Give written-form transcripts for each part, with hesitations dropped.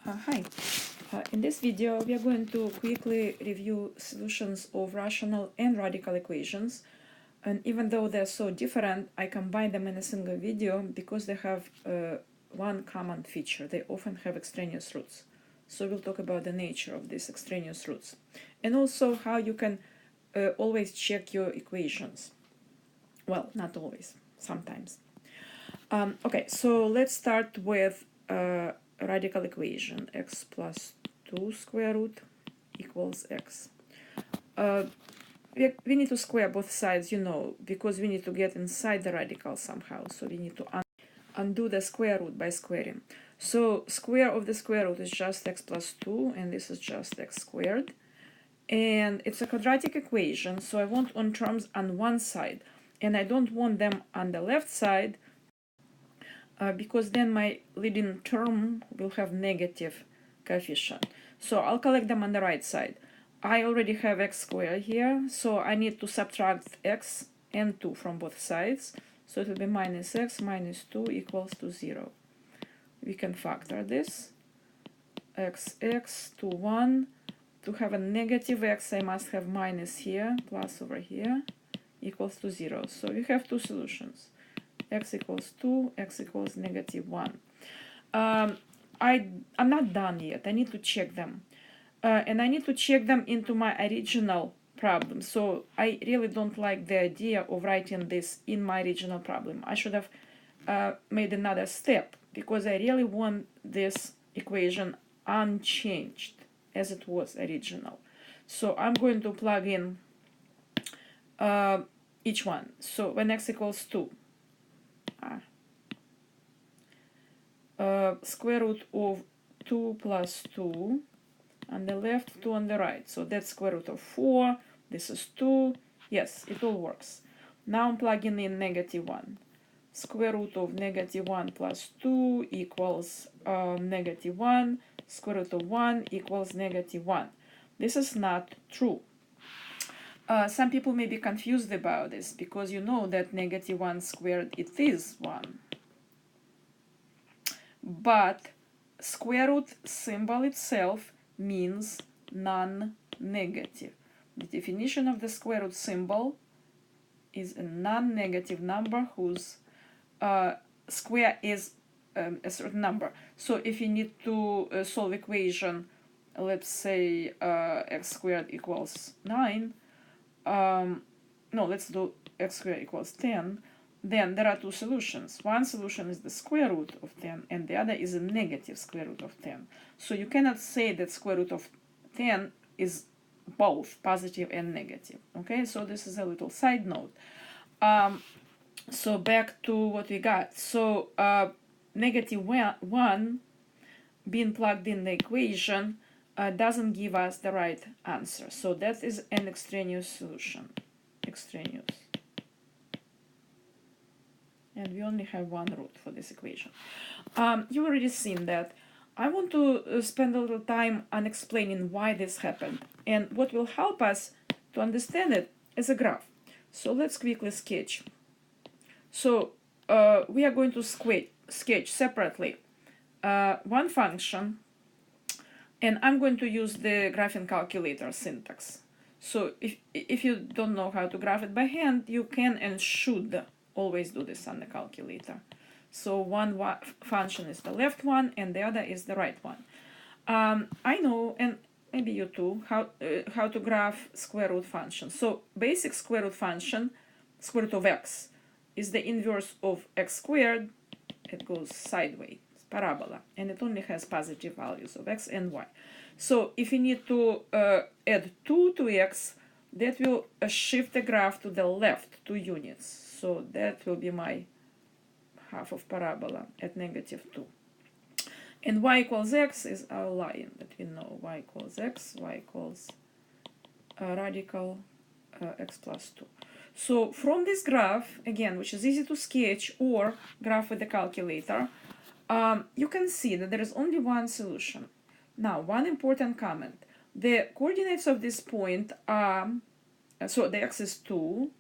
Hi. In this video, we are going to quickly review solutions of rational and radical equations. And even though they're so different, I combine them in a single video because they have one common feature. They often have extraneous roots. So we'll talk about the nature of these extraneous roots. And also how you can always check your equations. Well, not always, sometimes. Okay, so let's start with radical equation. X plus 2 square root equals x. We need to square both sides, because we need to get inside the radical somehow. So we need to undo the square root by squaring. So square of the square root is just x plus 2, and this is just x squared. And it's a quadratic equation, so I want on terms on one side, and I don't want them on the left side, because then my leading term will have negative coefficient. So I'll collect them on the right side. I already have x squared here, so I need to subtract x and 2 from both sides. So it will be minus x minus 2 equals to 0. We can factor this. X to 1. To have a negative x, I must have minus here, plus over here, equals to 0. So we have two solutions. X equals 2, x equals negative 1. I'm not done yet. I need to check them. And I need to check them into my original problem. So I really don't like the idea of writing this in my original problem. I should have made another step, because I really want this equation unchanged as it was original. So I'm going to plug in each one. So when x equals 2, square root of 2 plus 2 on the left, 2 on the right. So that's square root of 4. This is 2. Yes, it all works. Now I'm plugging in negative 1. Square root of negative 1 plus 2 equals negative 1. Square root of 1 equals negative 1. This is not true. Some people may be confused about this, because you know that negative 1 squared, it is 1. But square root symbol itself means non-negative. The definition of the square root symbol is a non-negative number whose square is a certain number. So if you need to solve equation, let's say x squared equals 9, no, let's do x squared equals 10, then there are two solutions. One solution is the square root of 10, and the other is a negative square root of 10. So you cannot say that square root of 10 is both positive and negative. Okay, so this is a little side note. So back to what we got. So negative 1 being plugged in the equation doesn't give us the right answer. So that is an extraneous solution. Extraneous. And we only have one root for this equation. You've already seen that. I want to spend a little time on explaining why this happened. And what will help us to understand it is a graph. So let's quickly sketch. So we are going to sketch separately one function, and I'm going to use the graphing calculator syntax. So if you don't know how to graph it by hand, you can and should always do this on the calculator. So one function is the left one, and the other is the right one. I know, and maybe you too, how to graph square root function. So basic square root function, square root of x, is the inverse of x squared. It goes sideways, parabola, and it only has positive values of x and y. So if you need to add 2 to x, that will shift the graph to the left 2 units. So that will be my half of parabola at negative 2. And y equals x is our line that we know. Y equals x, y equals radical x plus 2. So from this graph, again, which is easy to sketch or graph with the calculator, you can see that there is only one solution. Now, one important comment. The coordinates of this point are, so the x is 2,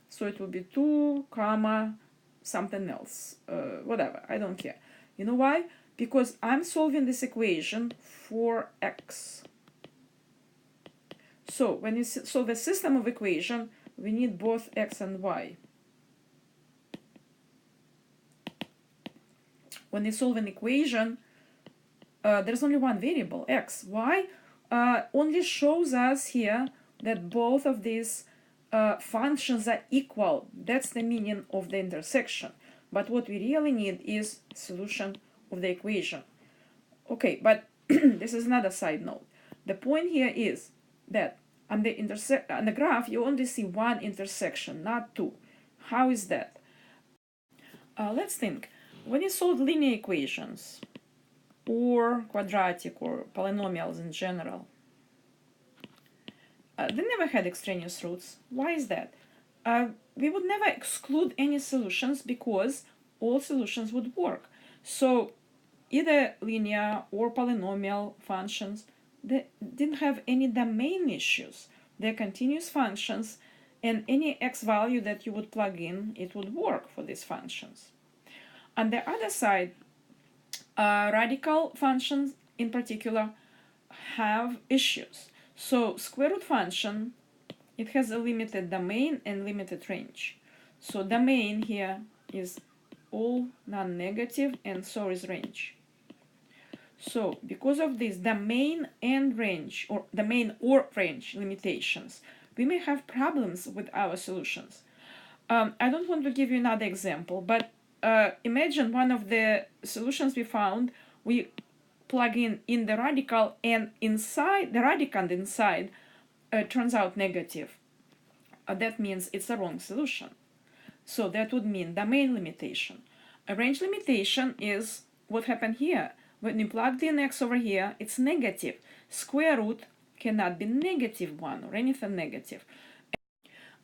so it will be 2, comma, something else, whatever, I don't care. You know why? because I'm solving this equation for x. So when you solve a system of equation, we need both x and y. When you solve an equation, there's only one variable, x. Y only shows us here that both of these functions are equal. That's the meaning of the intersection. But what we really need is solution of the equation. Okay, but this is another side note. The point here is that on the graph you only see one intersection, not two. How is that? Let's think. When you solve linear equations or quadratic or polynomials in general, they never had extraneous roots. Why is that? We would never exclude any solutions because all solutions would work. So either linear or polynomial functions, they didn't have any domain issues. They're continuous functions, and any x value that you would plug in, it would work for these functions. On the other side, radical functions in particular have issues. So square root function, it has a limited domain and limited range. So domain here is all non-negative, and so is range. So because of this domain and range, or domain or range limitations, we may have problems with our solutions. I don't want to give you another example, but imagine one of the solutions we found, we plug in the radical, and inside the radicand inside turns out negative. That means it's a wrong solution. So that would mean domain limitation. A range limitation is what happened here. When you plugged in x over here, it's negative. Square root cannot be negative 1 or anything negative.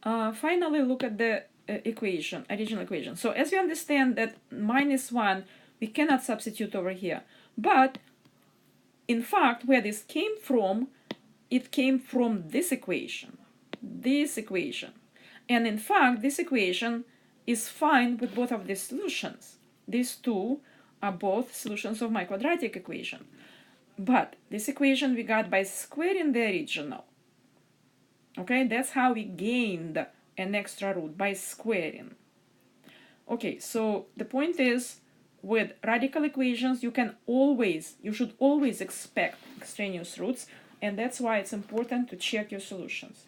Finally, look at the equation, original equation. So as you understand that -1, we cannot substitute over here. But in fact, where this came from, it came from this equation. This equation. And in fact, this equation is fine with both of these solutions. These two are both solutions of my quadratic equation. But this equation we got by squaring the original. Okay, that's how we gained an extra root, by squaring. Okay, so the point is, with radical equations, you should always expect extraneous roots, and that's why it's important to check your solutions.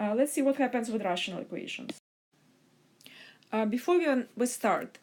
Let's see what happens with rational equations. Before we start,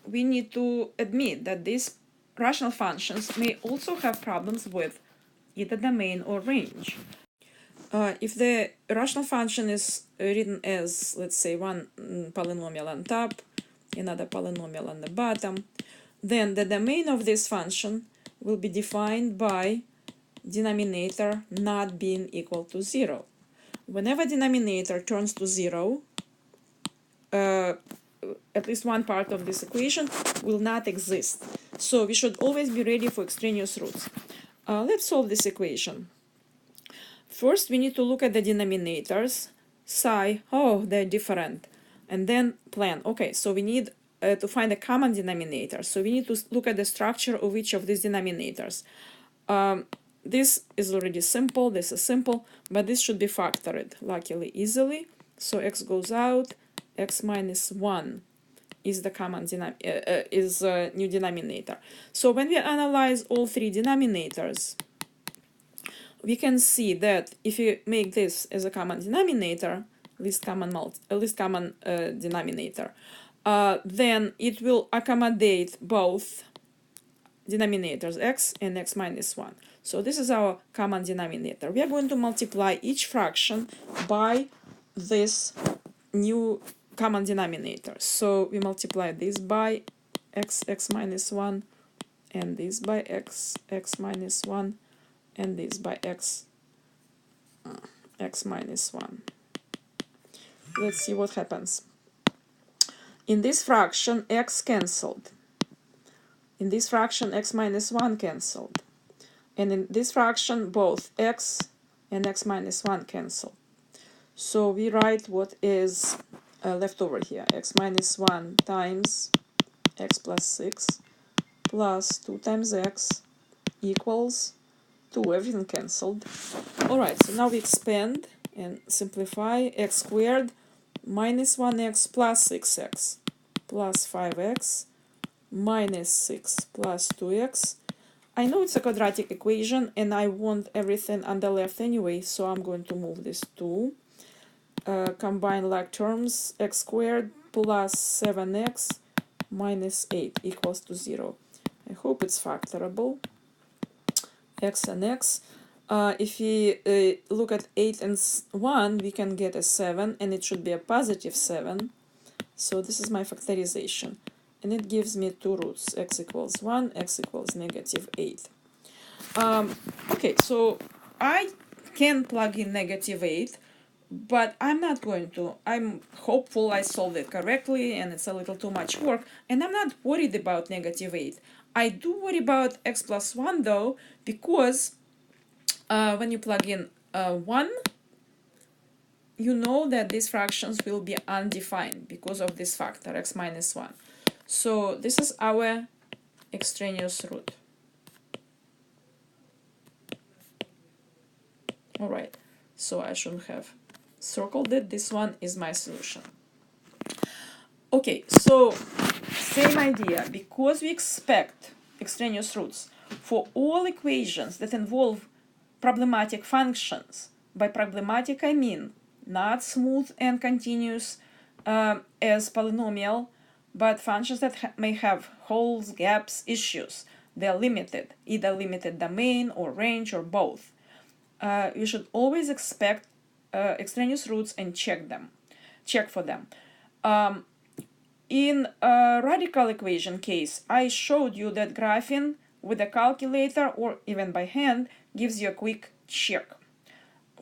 we need to admit that these rational functions may also have problems with either domain or range. If the rational function is written as, let's say, one polynomial on top, another polynomial on the bottom, then the domain of this function will be defined by denominator not being equal to 0. Whenever denominator turns to 0, at least one part of this equation will not exist. So we should always be ready for extraneous roots. Let's solve this equation. First, we need to look at the denominators. Psi, oh, they're different. And then plan. Okay, so we need to find a common denominator. So we need to look at the structure of each of these denominators. This is already simple, this is simple, but this should be factored, luckily, easily. So x goes out, x minus 1 is the common new denominator. So when we analyze all three denominators, we can see that if you make this as a common denominator, least common denominator, then it will accommodate both denominators x and x minus 1. So this is our common denominator. We are going to multiply each fraction by this new common denominator. So we multiply this by x minus 1, and this by x minus 1, and this by x minus 1. Let's see what happens. In this fraction, x cancelled. In this fraction, x minus 1 cancelled. And in this fraction, both x and x minus 1 cancel. So we write what is left over here. X minus 1 times x plus 6 plus 2 times x equals 2. Everything cancelled. Alright, so now we expand and simplify. X squared minus 1x plus 6x plus 5x minus 6 plus 2x. I know it's a quadratic equation and I want everything on the left anyway, so I'm going to move this 2. Combine like terms, x squared plus 7x minus 8 equals to 0. I hope it's factorable. X and x. If we look at 8 and 1, we can get a 7, and it should be a positive 7. So this is my factorization. And it gives me two roots, x equals 1, x equals negative 8. Okay, so I can plug in negative 8, but I'm not going to. I'm hopeful I solved it correctly, and it's a little too much work, and I'm not worried about negative 8. I do worry about x plus 1, though, because when you plug in 1, you know that these fractions will be undefined because of this factor, x minus 1. So this is our extraneous root. All right, so I shouldn't have circled it. This one is my solution. Okay, so same idea. Because we expect extraneous roots for all equations that involve problematic functions. By problematic, I mean not smooth and continuous as polynomial, but functions that may have holes, gaps, issues. They're limited, either limited domain or range or both. You should always expect extraneous roots and check for them. In a radical equation case, I showed you that graphing with a calculator or even by hand gives you a quick check.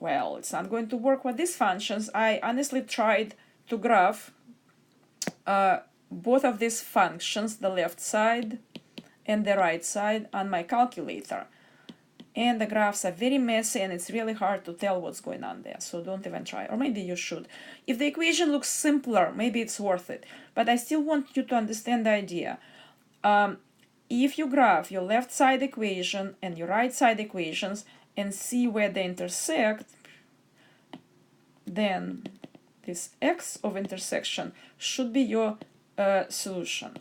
Well, it's not going to work with these functions. I honestly tried to graph both of these functions, the left side and the right side, on my calculator. And the graphs are very messy and it's really hard to tell what's going on there, so don't even try. Or maybe you should. If the equation looks simpler, maybe it's worth it. But I still want you to understand the idea. If you graph your left side equation and your right side equations and see where they intersect, then this x of intersection should be your solution.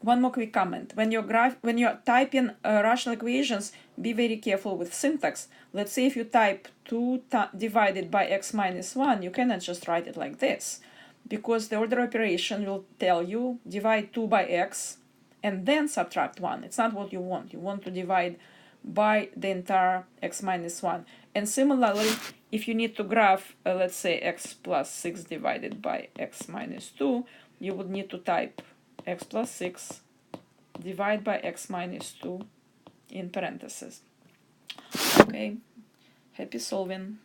One more quick comment. When you're typing rational equations, be very careful with syntax. Let's say if you type 2 divided by x minus 1, you cannot just write it like this, because the order operation will tell you divide 2 by x and then subtract 1. It's not what you want. You want to divide by the entire x minus 1. And similarly, if you need to graph, let's say x plus 6 divided by x minus 2, you would need to type x plus 6 divide by x minus 2 in parentheses. Okay, happy solving.